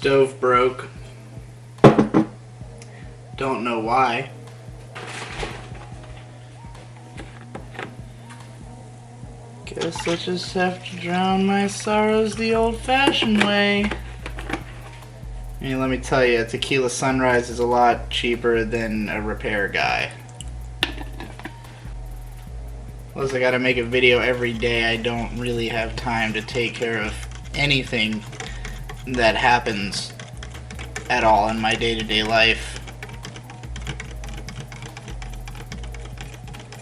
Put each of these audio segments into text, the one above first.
Stove broke. Don't know why. Guess I'll just have to drown my sorrows the old-fashioned way. I mean, let me tell you, Tequila Sunrise is a lot cheaper than a repair guy. Plus, I gotta make a video every day. I don't really have time to take care of anything that happens at all in my day-to-day life.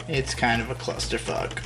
It's kind of a clusterfuck.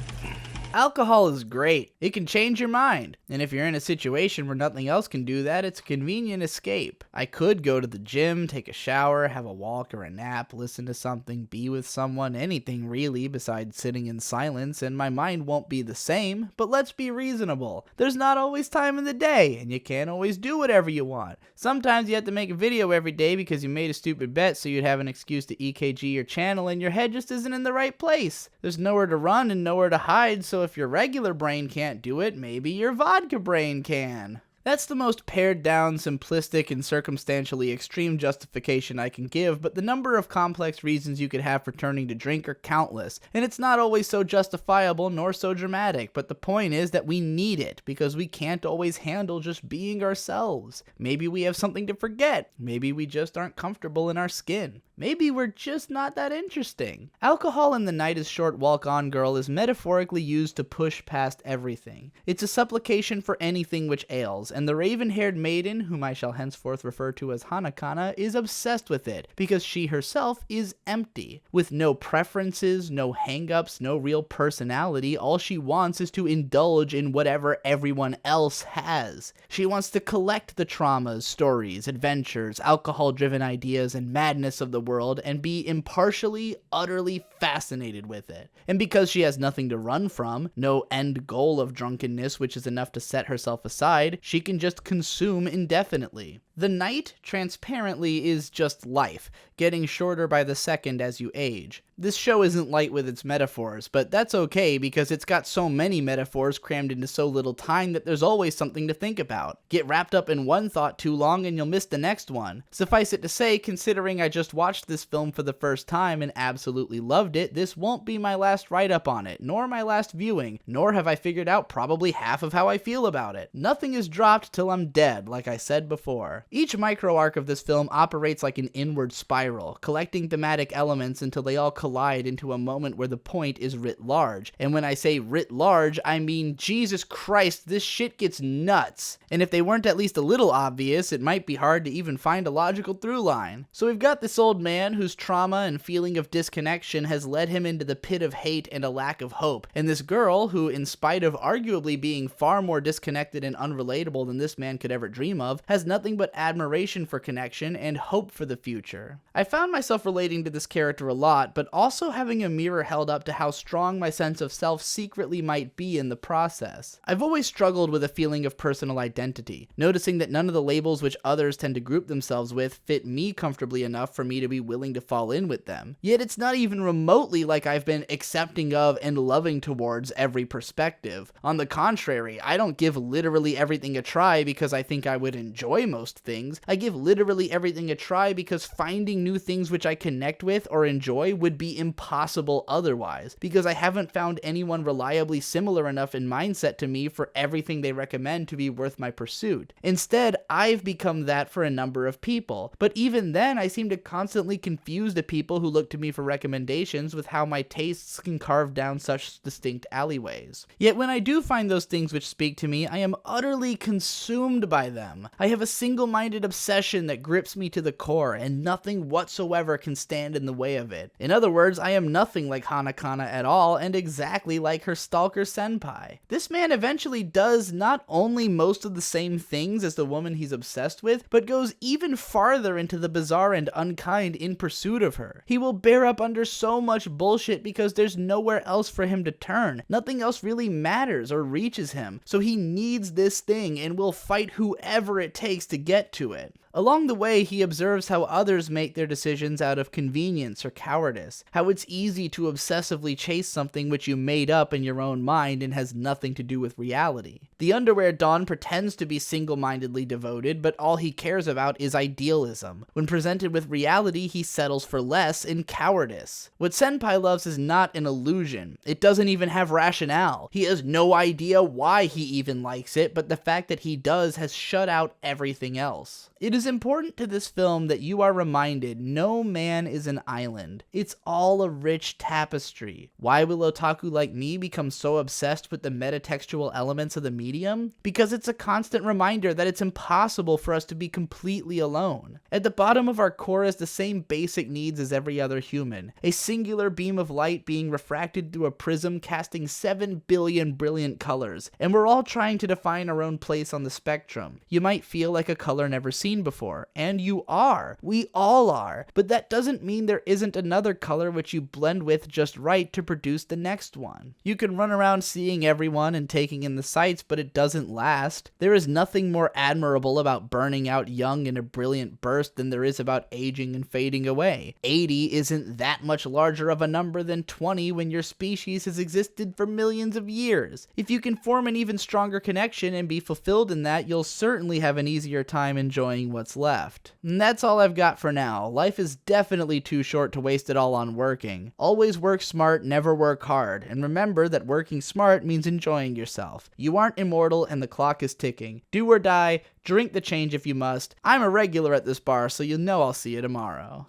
Alcohol is great. It can change your mind. And if you're in a situation where nothing else can do that, it's a convenient escape. I could go to the gym, take a shower, have a walk or a nap, listen to something, be with someone, anything really besides sitting in silence, and my mind won't be the same. But let's be reasonable. There's not always time in the day, and you can't always do whatever you want. Sometimes you have to make a video every day because you made a stupid bet so you'd have an excuse to EKG your channel and your head just isn't in the right place. There's nowhere to run and nowhere to hide, so if your regular brain can't do it, maybe your vodka brain can. That's the most pared down, simplistic, and circumstantially extreme justification I can give, but the number of complex reasons you could have for turning to drink are countless, and it's not always so justifiable nor so dramatic, but the point is that we need it, because we can't always handle just being ourselves. Maybe we have something to forget. Maybe we just aren't comfortable in our skin. Maybe we're just not that interesting. Alcohol in The Night is Short Walk On Girl is metaphorically used to push past everything. It's a supplication for anything which ails, and the raven-haired maiden, whom I shall henceforth refer to as Hanakana, is obsessed with it, because she herself is empty. With no preferences, no hang-ups, no real personality, all she wants is to indulge in whatever everyone else has. She wants to collect the traumas, stories, adventures, alcohol-driven ideas, and madness of the world and be impartially, utterly fascinated with it. And because she has nothing to run from, no end goal of drunkenness which is enough to set herself aside, she can just consume indefinitely. The night, transparently, is just life, getting shorter by the second as you age. This show isn't light with its metaphors, but that's okay because it's got so many metaphors crammed into so little time that there's always something to think about. Get wrapped up in one thought too long and you'll miss the next one. Suffice it to say, considering I just watched this film for the first time and absolutely loved it, this won't be my last write-up on it, nor my last viewing, nor have I figured out probably half of how I feel about it. Nothing is dropped till I'm dead, like I said before. Each micro-arc of this film operates like an inward spiral, collecting thematic elements until they all collide into a moment where the point is writ large. And when I say writ large, I mean, Jesus Christ, this shit gets nuts. And if they weren't at least a little obvious, it might be hard to even find a logical through line. So we've got this old man whose trauma and feeling of disconnection has led him into the pit of hate and a lack of hope. And this girl who, in spite of arguably being far more disconnected and unrelatable than this man could ever dream of, has nothing but admiration for connection and hope for the future. I found myself relating to this character a lot, but also having a mirror held up to how strong my sense of self secretly might be in the process. I've always struggled with a feeling of personal identity, noticing that none of the labels which others tend to group themselves with fit me comfortably enough for me to be willing to fall in with them. Yet it's not even remotely like I've been accepting of and loving towards every perspective. On the contrary, I don't give literally everything a try because I think I would enjoy most things. I give literally everything a try because finding new things which I connect with or enjoy would be impossible otherwise, because I haven't found anyone reliably similar enough in mindset to me for everything they recommend to be worth my pursuit. Instead, I've become that for a number of people, but even then I seem to constantly confuse the people who look to me for recommendations with how my tastes can carve down such distinct alleyways. Yet when I do find those things which speak to me, I am utterly consumed by them. I have a single-minded obsession that grips me to the core, and nothing whatsoever can stand in the way of it. In other words, I am nothing like Hanakana at all, and exactly like her stalker senpai. This man eventually does not only most of the same things as the woman he's obsessed with, but goes even farther into the bizarre and unkind in pursuit of her. He will bear up under so much bullshit because there's nowhere else for him to turn. Nothing else really matters or reaches him, so he needs this thing and will fight whoever it takes to get to it. Along the way, he observes how others make their decisions out of convenience or cowardice, how it's easy to obsessively chase something which you made up in your own mind and has nothing to do with reality. The Underwear Don pretends to be single-mindedly devoted, but all he cares about is idealism. When presented with reality, he settles for less in cowardice. What Senpai loves is not an illusion. It doesn't even have rationale. He has no idea why he even likes it, but the fact that he does has shut out everything else. It is important to this film that you are reminded no man is an island. It's all a rich tapestry. Why will otaku like me become so obsessed with the metatextual elements of the medium? Because it's a constant reminder that it's impossible for us to be completely alone. At the bottom of our core is the same basic needs as every other human. A singular beam of light being refracted through a prism casting 7 billion brilliant colors, and we're all trying to define our own place on the spectrum. You might feel like a color never seen before, and you are. We all are. But that doesn't mean there isn't another color which you blend with just right to produce the next one. You can run around seeing everyone and taking in the sights, but it doesn't last. There is nothing more admirable about burning out young in a brilliant burst than there is about aging and fading away. 80 isn't that much larger of a number than 20 when your species has existed for millions of years. If you can form an even stronger connection and be fulfilled in that, you'll certainly have an easier time enjoying what's left. And that's all I've got for now. Life is definitely too short to waste it all on working. Always work smart, never work hard. And remember that working smart means enjoying yourself. You aren't immortal and the clock is ticking. Do or die, drink the change if you must. I'm a regular at this bar, so you'll know I'll see you tomorrow.